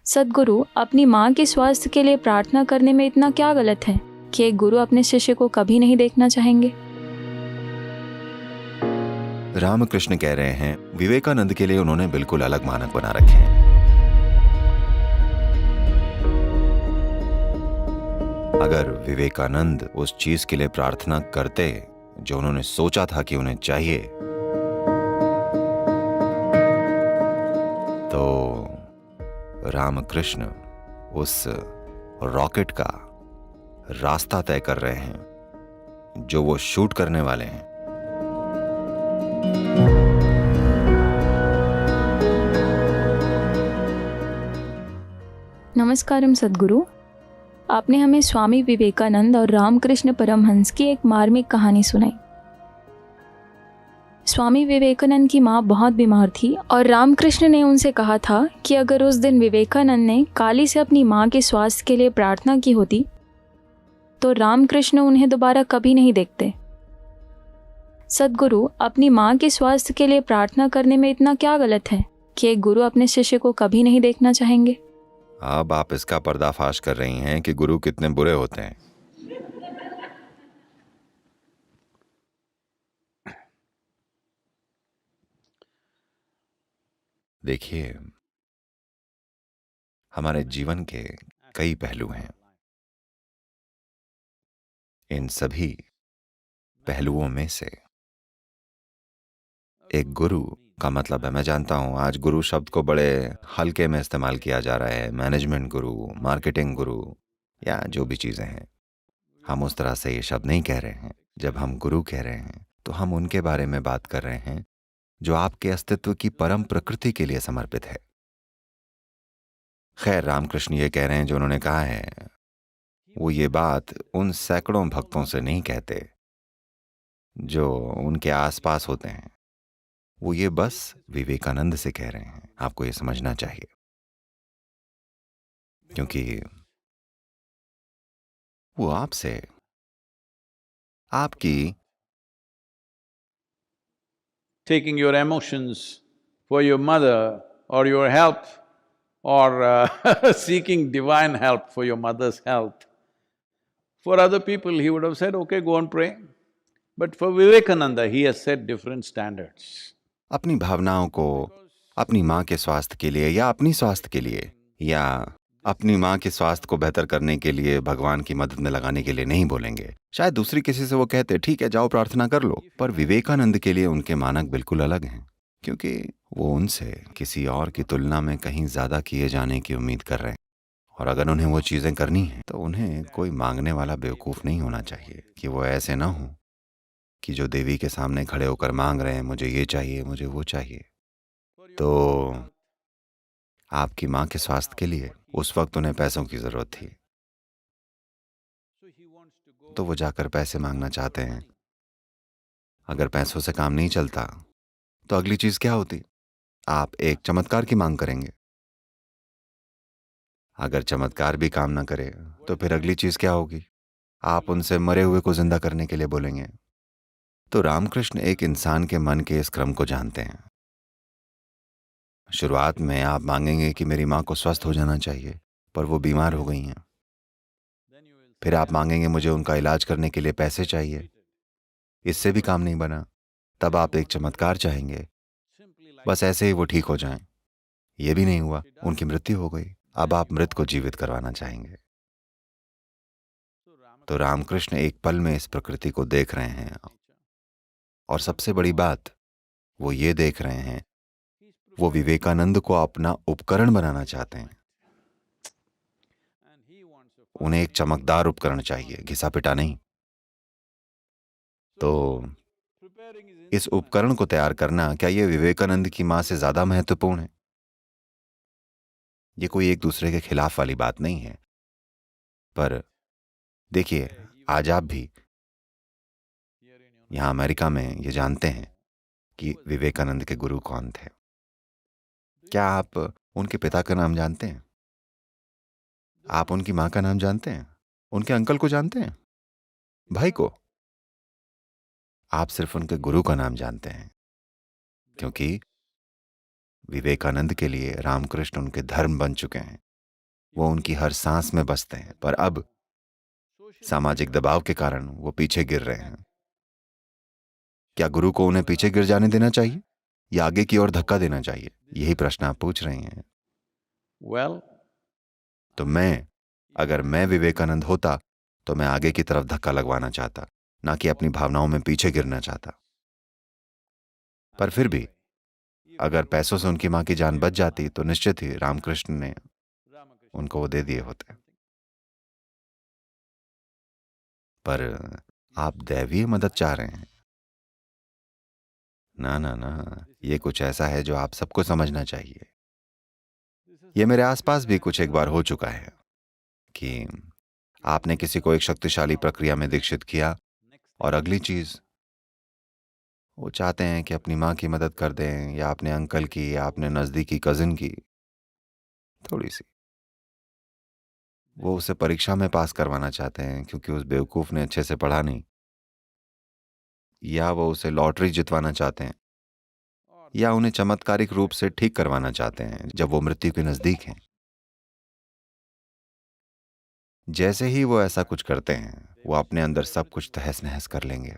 सद्गुरु, अपनी माँ के स्वास्थ्य के लिए प्रार्थना करने में इतना क्या गलत है कि एक गुरु अपने शिष्य को कभी नहीं देखना चाहेंगे? रामकृष्ण कह रहे हैं विवेकानंद के लिए उन्होंने बिल्कुल अलग मानक बना रखे हैं। अगर विवेकानंद उस चीज के लिए प्रार्थना करते जो उन्होंने सोचा था कि उन्हें चाहिए, तो रामकृष्ण उस रॉकेट का रास्ता तय कर रहे हैं जो वो शूट करने वाले हैं। नमस्कारम सद्गुरु। आपने हमें स्वामी विवेकानंद और रामकृष्ण परमहंस की एक मार्मिक कहानी सुनाई। स्वामी विवेकानंद की माँ बहुत बीमार थी और रामकृष्ण ने उनसे कहा था कि अगर उस दिन विवेकानंद ने काली से अपनी माँ के स्वास्थ्य के लिए प्रार्थना की होती तो रामकृष्ण उन्हें दोबारा कभी नहीं देखते। सद्गुरु, अपनी माँ के स्वास्थ्य के लिए प्रार्थना करने में इतना क्या गलत है कि एक गुरु अपने शिष्य को कभी नहीं देखना चाहेंगे? अब आप इसका पर्दाफाश कर रही हैं कि गुरु कितने बुरे होते हैं। देखिए, हमारे जीवन के कई पहलू हैं। इन सभी पहलुओं में से एक गुरु का मतलब है, मैं जानता हूं आज गुरु शब्द को बड़े हल्के में इस्तेमाल किया जा रहा है, मैनेजमेंट गुरु, मार्केटिंग गुरु या जो भी चीजें हैं, हम उस तरह से ये शब्द नहीं कह रहे हैं। जब हम गुरु कह रहे हैं तो हम उनके बारे में बात कर रहे हैं जो आपके अस्तित्व की परम प्रकृति के लिए समर्पित है। खैर, रामकृष्ण ये कह रहे हैं जो उन्होंने कहा है, वो ये बात उन सैकड़ों भक्तों से नहीं कहते जो उनके आसपास होते हैं, वो ये बस विवेकानंद से कह रहे हैं। आपको ये समझना चाहिए, क्योंकि वो आपसे आपकी taking your emotions for your mother or your help or seeking divine help for your mother's health. For other people, he would have said, okay, go and pray. But for Vivekananda, he has set different standards. अपनी भावनाओं को अपनी माँ के स्वास्थ्य के लिए या अपनी स्वास्थ्य के लिए या अपनी माँ के स्वास्थ्य को बेहतर करने के लिए भगवान की मदद में लगाने के लिए नहीं बोलेंगे। शायद दूसरी किसी से वो कहते ठीक है जाओ प्रार्थना कर लो, पर विवेकानंद के लिए उनके मानक बिल्कुल अलग हैं, क्योंकि वो उनसे किसी और की तुलना में कहीं ज्यादा किए जाने की उम्मीद कर रहे हैं। और अगर उन्हें वो चीजें करनी है तो उन्हें कोई मांगने वाला बेवकूफ नहीं होना चाहिए कि वो ऐसे ना हो कि जो देवी के सामने खड़े होकर मांग रहे हैं मुझे ये चाहिए, मुझे वो चाहिए। तो आपकी माँ के स्वास्थ्य के लिए उस वक्त उन्हें पैसों की जरूरत थी, तो वो जाकर पैसे मांगना चाहते हैं। अगर पैसों से काम नहीं चलता तो अगली चीज क्या होती? आप एक चमत्कार की मांग करेंगे। अगर चमत्कार भी काम ना करे तो फिर अगली चीज क्या होगी? आप उनसे मरे हुए को जिंदा करने के लिए बोलेंगे। तो रामकृष्ण एक इंसान के मन के इस क्रम को जानते हैं। शुरुआत में आप मांगेंगे कि मेरी माँ को स्वस्थ हो जाना चाहिए, पर वो बीमार हो गई हैं। फिर आप मांगेंगे मुझे उनका इलाज करने के लिए पैसे चाहिए, इससे भी काम नहीं बना। तब आप एक चमत्कार चाहेंगे, बस ऐसे ही वो ठीक हो जाएं। ये भी नहीं हुआ, उनकी मृत्यु हो गई। अब आप मृत को जीवित करवाना चाहेंगे। तो रामकृष्ण एक पल में इस प्रकृति को देख रहे हैं, और सबसे बड़ी बात वो ये देख रहे हैं, वो विवेकानंद को अपना उपकरण बनाना चाहते हैं। उन्हें एक चमकदार उपकरण चाहिए, घिसा पिटा नहीं। तो इस उपकरण को तैयार करना, क्या ये विवेकानंद की मां से ज्यादा महत्वपूर्ण है? ये कोई एक दूसरे के खिलाफ वाली बात नहीं है। पर देखिए, आज आप भी यहां अमेरिका में ये जानते हैं कि विवेकानंद के गुरु कौन थे। क्या आप उनके पिता का नाम जानते हैं? आप उनकी मां का नाम जानते हैं? उनके अंकल को जानते हैं? भाई को? आप सिर्फ उनके गुरु का नाम जानते हैं, क्योंकि विवेकानंद के लिए रामकृष्ण उनके धर्म बन चुके हैं। वो उनकी हर सांस में बसते हैं, पर अब सामाजिक दबाव के कारण वो पीछे गिर रहे हैं। क्या गुरु को उन्हें पीछे गिर जाने देना चाहिए या आगे की ओर धक्का देना चाहिए? यही प्रश्न आप पूछ रहे हैं। Well, तो अगर मैं विवेकानंद होता तो मैं आगे की तरफ धक्का लगवाना चाहता, ना कि अपनी भावनाओं में पीछे गिरना चाहता। पर फिर भी अगर पैसों से उनकी मां की जान बच जाती तो निश्चित ही रामकृष्ण ने उनको वो दे दिए होते। पर आप दैवीय मदद चाह रहे हैं। ना ना ना, ये कुछ ऐसा है जो आप सबको समझना चाहिए। ये मेरे आसपास भी कुछ एक बार हो चुका है कि आपने किसी को एक शक्तिशाली प्रक्रिया में दीक्षित किया और अगली चीज वो चाहते हैं कि अपनी माँ की मदद कर दें या अपने अंकल की या अपने नज़दीकी कज़िन की थोड़ी सी। वो उसे परीक्षा में पास करवाना चाहते हैं क्योंकि उस बेवकूफ़ ने अच्छे से पढ़ा नहीं, या वो उसे लॉटरी जितवाना चाहते हैं, या उन्हें चमत्कारिक रूप से ठीक करवाना चाहते हैं जब वो मृत्यु के नज़दीक हैं। जैसे ही वो ऐसा कुछ करते हैं वो अपने अंदर सब कुछ तहस नहस कर लेंगे।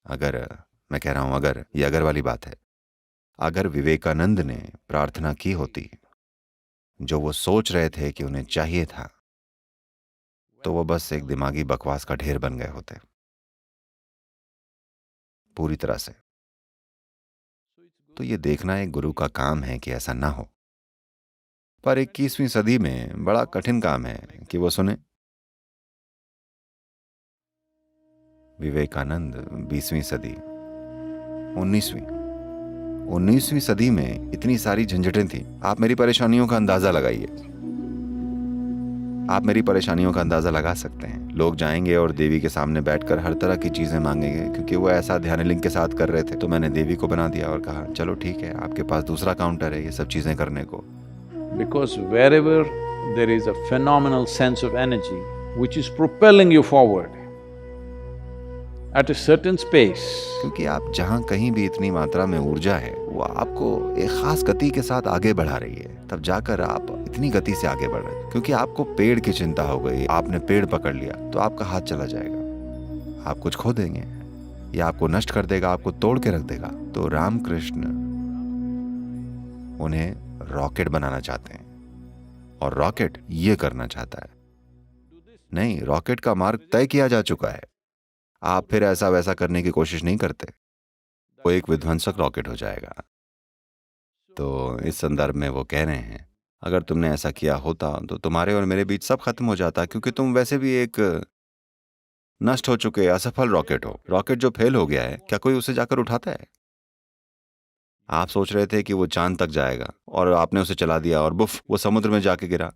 अगर मैं कह रहा हूं अगर, ये अगर वाली बात है, अगर विवेकानंद ने प्रार्थना की होती जो वो सोच रहे थे कि उन्हें चाहिए था, तो वो बस एक दिमागी बकवास का ढेर बन गए होते पूरी तरह से। तो ये देखना एक गुरु का काम है कि ऐसा ना हो। पर 21वीं सदी में बड़ा कठिन काम है कि वो सुने। विवेकानंद 20वीं सदी, 19वीं सदी में इतनी सारी झंझटें थी। आप मेरी परेशानियों का अंदाजा लगाइए। आप मेरी परेशानियों का अंदाजा लगा सकते हैं। लोग जाएंगे और देवी के सामने बैठकर हर तरह की चीजें मांगेंगे। क्योंकि वो ऐसा ध्यानलिंग के साथ कर रहे थे तो मैंने देवी को बना दिया और कहा चलो ठीक है, आपके पास दूसरा काउंटर है ये सब चीजें करने को। because wherever there is a phenomenal sense of energy which is propelling you forward at a certain space, क्योंकि आप जहां कहीं भी इतनी मात्रा में ऊर्जा है वो आपको एक खास गति के साथ आगे बढ़ा रही है, तब जाकर आप इतनी गति से आगे बढ़ रहे हैं। क्योंकि आपको पेड़ की चिंता हो गई, आपने पेड़ पकड़ लिया तो आपका हाथ चला जाएगा, आप कुछ खो देंगे या आपको नष्ट कर देगा, आपको तोड़ के रख देगा। तो रामकृष्ण उन्हें रॉकेट बनाना चाहते हैं और रॉकेट ये करना चाहता है। नहीं, रॉकेट का मार्ग तय किया जा चुका है। आप फिर ऐसा वैसा करने की कोशिश नहीं करते, वो एक विध्वंसक रॉकेट हो जाएगा। तो इस संदर्भ में वो कह रहे हैं अगर तुमने ऐसा किया होता तो तुम्हारे और मेरे बीच सब खत्म हो जाता, क्योंकि तुम वैसे भी एक नष्ट हो चुके असफल रॉकेट हो। रॉकेट जो फेल हो गया है क्या कोई उसे जाकर उठाता है? आप सोच रहे थे कि वो चांद तक जाएगा और आपने उसे चला दिया और बुफ वो समुद्र में जाके गिरा।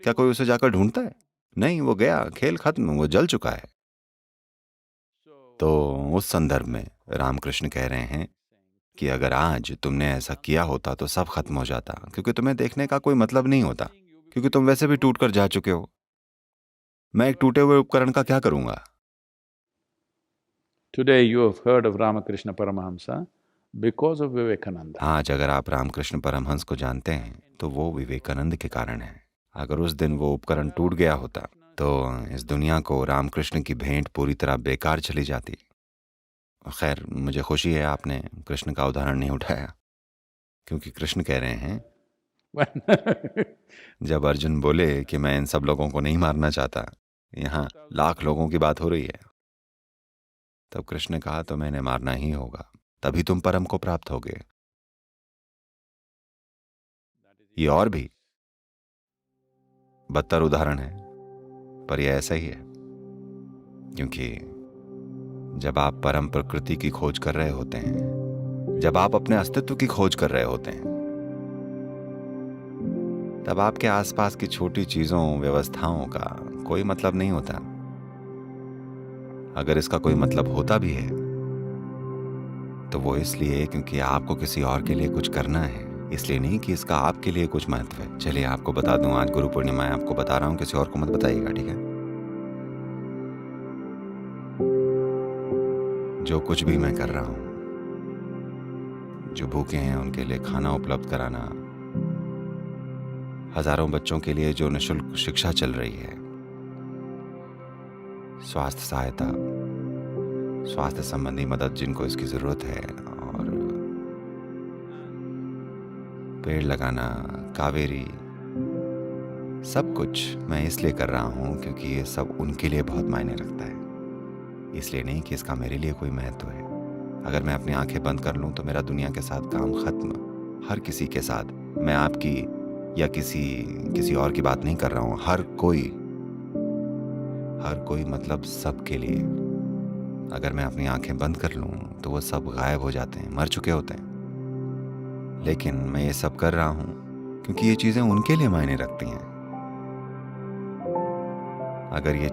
क्या कोई उसे जाकर ढूंढता है? नहीं, वो गया, खेल खत्म, वो जल चुका है। तो उस संदर्भ में रामकृष्ण कह रहे हैं कि अगर आज तुमने ऐसा किया होता तो सब खत्म हो जाता, क्योंकि तुम्हें देखने का कोई मतलब नहीं होता, क्योंकि तुम वैसे भी टूट कर जा चुके हो। मैं एक टूटे हुए उपकरण का क्या करूंगा? today you have heard of Ramakrishna Paramahamsa because of Vivekananda. आज अगर आप रामकृष्ण परमहंस को जानते हैं तो वो विवेकानंद के कारण है। अगर उस दिन वो उपकरण टूट गया होता तो इस दुनिया को रामकृष्ण की भेंट पूरी तरह बेकार चली जाती। खैर, मुझे खुशी है आपने कृष्ण का उदाहरण नहीं उठाया, क्योंकि कृष्ण कह रहे हैं जब अर्जुन बोले कि मैं इन सब लोगों को नहीं मारना चाहता, यहाँ लाख लोगों की बात हो रही है, तब कृष्ण ने कहा तो मैंने मारना ही होगा, तभी तुम परम को प्राप्त होगे। ये और भी बदतर उदाहरण है, पर यह ऐसा ही है, क्योंकि जब आप परम प्रकृति की खोज कर रहे होते हैं, जब आप अपने अस्तित्व की खोज कर रहे होते हैं, तब आपके आसपास की छोटी चीजों व्यवस्थाओं का कोई मतलब नहीं होता। अगर इसका कोई मतलब होता भी है तो वो इसलिए क्योंकि आपको किसी और के लिए कुछ करना है, इसलिए नहीं कि इसका आपके लिए कुछ महत्व है। चलिए आपको बता दूं, आज गुरु पूर्णिमा है, आपको बता रहा हूं, किसी और को मत बताइएगा, ठीक है? जो कुछ भी मैं कर रहा हूं, जो भूखे हैं उनके लिए खाना उपलब्ध कराना, हजारों बच्चों के लिए जो निःशुल्क शिक्षा चल रही है, स्वास्थ्य सहायता, स्वास्थ्य संबंधी मदद जिनको इसकी जरूरत है, और पेड़ लगाना, कावेरी, सब कुछ मैं इसलिए कर रहा हूँ क्योंकि ये सब उनके लिए बहुत मायने रखता है। इसलिए नहीं कि इसका मेरे लिए कोई महत्व है। अगर मैं अपनी आंखें बंद कर लूँ तो मेरा दुनिया के साथ काम खत्म। हर किसी के साथ, मैं आपकी या किसी और की बात नहीं कर रहा हूँ, हर कोई मतलब सबके लिए। अगर मैं अपनी आंखें बंद कर लूँ तो वो सब गायब हो जाते हैं, मर चुके होते हैं। लेकिन मैं ये सब कर रहा हूँ क्योंकि ये चीज़ें उनके लिए मायने रखती हैं। अगर ये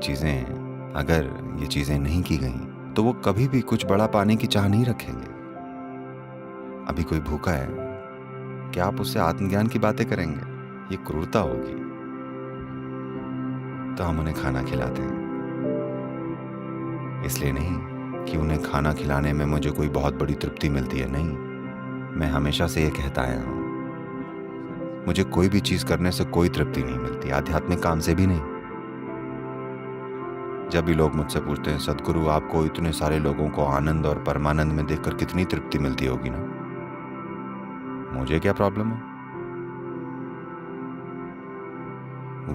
चीज़ें नहीं की गई तो वो कभी भी कुछ बड़ा पाने की चाह नहीं रखेंगे। अभी कोई भूखा है, क्या आप उससे आत्मज्ञान की बातें करेंगे? ये क्रूरता होगी। तो हम उन्हें खाना खिलाते हैं, इसलिए नहीं कि उन्हें खाना खिलाने में मुझे कोई बहुत बड़ी तृप्ति मिलती है। नहीं, मैं हमेशा से ये कहता आया हूँ, मुझे कोई भी चीज करने से कोई तृप्ति नहीं मिलती, आध्यात्मिक काम से भी नहीं। जब भी लोग मुझसे पूछते हैं, सदगुरु आपको इतने सारे लोगों को आनंद और परमानंद में देखकर कितनी तृप्ति मिलती होगी ना, मुझे क्या प्रॉब्लम है?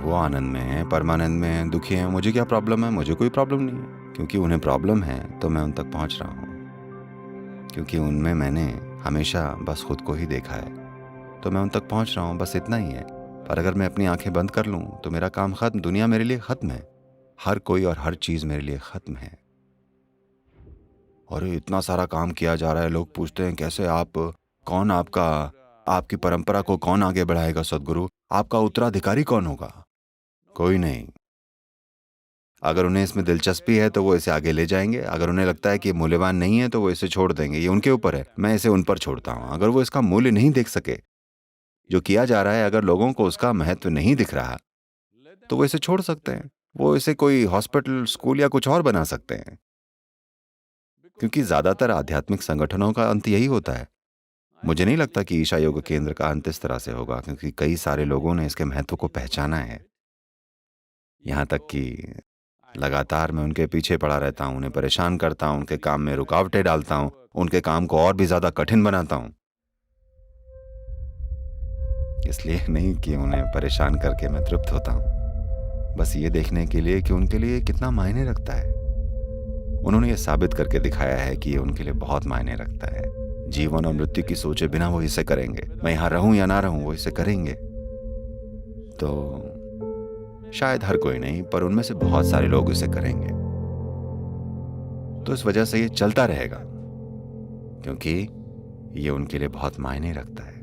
वो आनंद में है, परमानंद में है, दुखी है, मुझे क्या प्रॉब्लम है? मुझे कोई प्रॉब्लम नहीं है। क्योंकि उन्हें प्रॉब्लम है तो मैं उन तक पहुंच रहा हूँ। क्योंकि उनमें मैंने हमेशा बस खुद को ही देखा है तो मैं उन तक पहुंच रहा हूँ, बस इतना ही है। पर अगर मैं अपनी आंखें बंद कर लूँ तो मेरा काम खत्म, दुनिया मेरे लिए खत्म है, हर कोई और हर चीज मेरे लिए खत्म है। और इतना सारा काम किया जा रहा है, लोग पूछते हैं कैसे आप, कौन आपकी परंपरा को कौन आगे बढ़ाएगा सदगुरु, आपका उत्तराधिकारी कौन होगा? कोई नहीं। अगर उन्हें इसमें दिलचस्पी है तो वो इसे आगे ले जाएंगे, अगर उन्हें लगता है कि ये मूल्यवान नहीं है तो वो इसे छोड़ देंगे। ये उनके ऊपर है, मैं इसे उन पर छोड़ता हूँ। अगर वो इसका मूल्य नहीं देख सके, जो किया जा रहा है, अगर लोगों को उसका महत्व नहीं दिख रहा तो वो इसे छोड़ सकते हैं। वो इसे कोई हॉस्पिटल, स्कूल या कुछ और बना सकते हैं। क्योंकि ज्यादातर आध्यात्मिक संगठनों का अंत यही होता है। मुझे नहीं लगता कि ईशा योग केंद्र का अंत इस तरह से होगा, क्योंकि कई सारे लोगों ने इसके महत्व को पहचाना है। यहाँ तक कि लगातार मैं उनके पीछे पड़ा रहता हूँ, उन्हें परेशान करता हूँ, उनके काम में रुकावटें डालता हूँ, उनके काम को और भी ज्यादा कठिन बनाता हूँ। इसलिए नहीं कि उन्हें परेशान करके मैं तृप्त होता हूँ, बस ये देखने के लिए कि उनके लिए कितना मायने रखता है। उन्होंने ये साबित करके दिखाया है कि ये उनके लिए बहुत मायने रखता है। जीवन और मृत्यु की सोचे बिना वो इसे करेंगे। मैं यहाँ रहूं या ना रहूं, वो इसे करेंगे। तो शायद हर कोई नहीं, पर उनमें से बहुत सारे लोग इसे करेंगे। तो इस वजह से ये चलता रहेगा, क्योंकि ये उनके लिए बहुत मायने रखता है।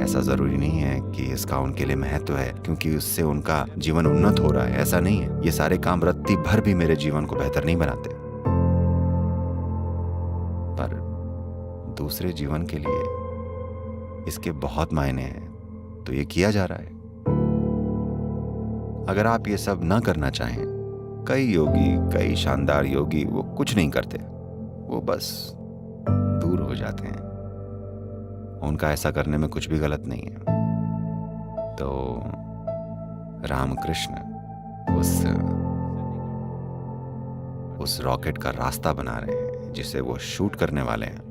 ऐसा जरूरी नहीं है कि इसका उनके लिए महत्व है क्योंकि उससे उनका जीवन उन्नत हो रहा है, ऐसा नहीं है। ये सारे काम रत्ती भर भी मेरे जीवन को बेहतर नहीं बनाते, पर दूसरे जीवन के लिए इसके बहुत मायने हैं, तो ये किया जा रहा है। अगर आप ये सब ना करना चाहें, कई शानदार योगी वो कुछ नहीं करते, वो बस दूर हो जाते हैं। उनका ऐसा करने में कुछ भी गलत नहीं है। तो रामकृष्ण उस रॉकेट का रास्ता बना रहे हैं जिसे वो शूट करने वाले हैं।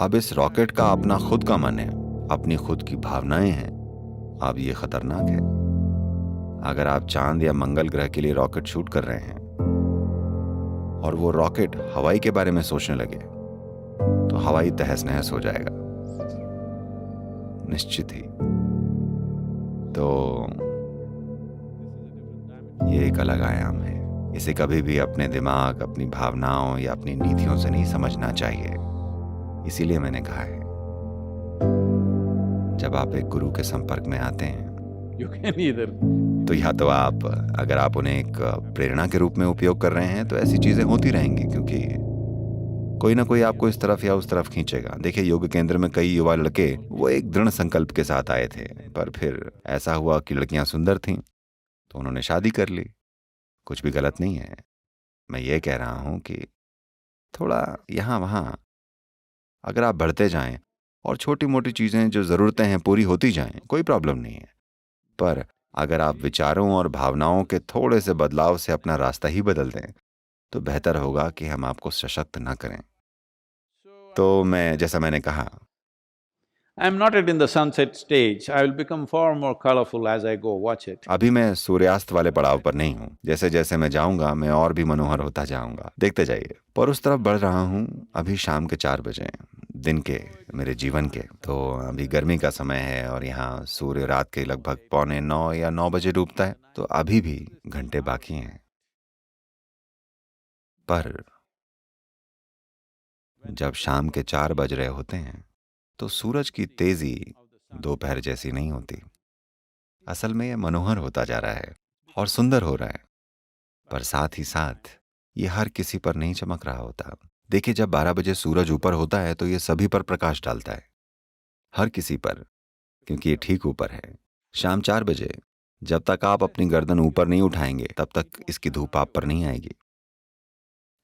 अब इस रॉकेट का अपना खुद का मन है, अपनी खुद की भावनाएं हैं। अब ये खतरनाक है। अगर आप चांद या मंगल ग्रह के लिए रॉकेट शूट कर रहे हैं और वो रॉकेट हवाई के बारे में सोचने लगे तो हवाई तहस नहस हो जाएगा, निश्चित ही। तो ये एक अलग आयाम है। इसे कभी भी अपने दिमाग, अपनी भावनाओं या अपनी नीतियों से नहीं समझना चाहिए। इसीलिए मैंने कहा है, जब आप एक गुरु के संपर्क में आते हैं तो या तो आप, अगर आप उन्हें एक प्रेरणा के रूप में उपयोग कर रहे हैं तो ऐसी चीजें होती रहेंगी, क्योंकि कोई ना कोई आपको इस तरफ या उस तरफ खींचेगा। देखिए, योग केंद्र में कई युवा लड़के वो एक दृढ़ संकल्प के साथ आए थे, पर फिर ऐसा हुआ कि लड़कियां सुंदर थीं तो उन्होंने शादी कर ली। कुछ भी गलत नहीं है। मैं ये कह रहा हूं कि थोड़ा यहाँ वहां अगर आप बढ़ते जाएं और छोटी मोटी चीज़ें जो ज़रूरतें हैं पूरी होती जाएं, कोई प्रॉब्लम नहीं है। पर अगर आप विचारों और भावनाओं के थोड़े से बदलाव से अपना रास्ता ही बदल दें तो बेहतर होगा कि हम आपको सशक्त ना करें। तो जैसा मैंने कहा, I am not yet in the sunset stage. I will become far more colorful as I go. Watch it. अभी मैं सूर्यास्त वाले पड़ाव पर नहीं हूँ। जैसे जैसे मैं जाऊंगा मैं और भी मनोहर होता जाऊंगा, देखते जाइए। पर उस तरफ बढ़ रहा हूँ। अभी शाम के 4 बजे हैं, दिन के, मेरे जीवन के। तो अभी गर्मी का समय है और यहाँ सूर्य रात के लगभग 8:45 या 9 बजे डूबता है, तो अभी भी घंटे बाकी हैं। पर जब शाम के 4 बज रहे होते हैं तो सूरज की तेजी दोपहर जैसी नहीं होती। असल में ये मनोहर होता जा रहा है और सुंदर हो रहा है, पर साथ ही साथ ये हर किसी पर नहीं चमक रहा होता। देखिए, जब 12 बजे सूरज ऊपर होता है तो ये सभी पर प्रकाश डालता है, हर किसी पर, क्योंकि ये ठीक ऊपर है। शाम 4 बजे जब तक आप अपनी गर्दन ऊपर नहीं उठाएंगे तब तक इसकी धूप आप पर नहीं आएगी।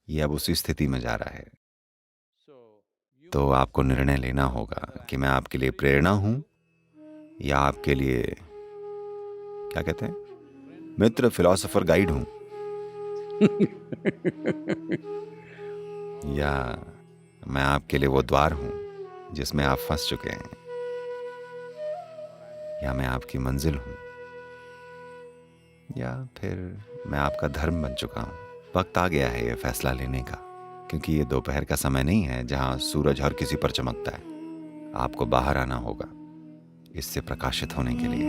ये अब उसी स्थिति में जा रहा है। तो आपको निर्णय लेना होगा कि मैं आपके लिए प्रेरणा हूं या आपके लिए, क्या कहते हैं, मित्र, फिलॉसफर, गाइड हूं या मैं आपके लिए वो द्वार हूं जिसमें आप फंस चुके हैं, या मैं आपकी मंजिल हूं, या फिर मैं आपका धर्म बन चुका हूं। वक्त आ गया है ये फैसला लेने का, क्योंकि ये दोपहर का समय नहीं है जहां सूरज हर किसी पर चमकता है। आपको बाहर आना होगा इससे प्रकाशित होने के लिए।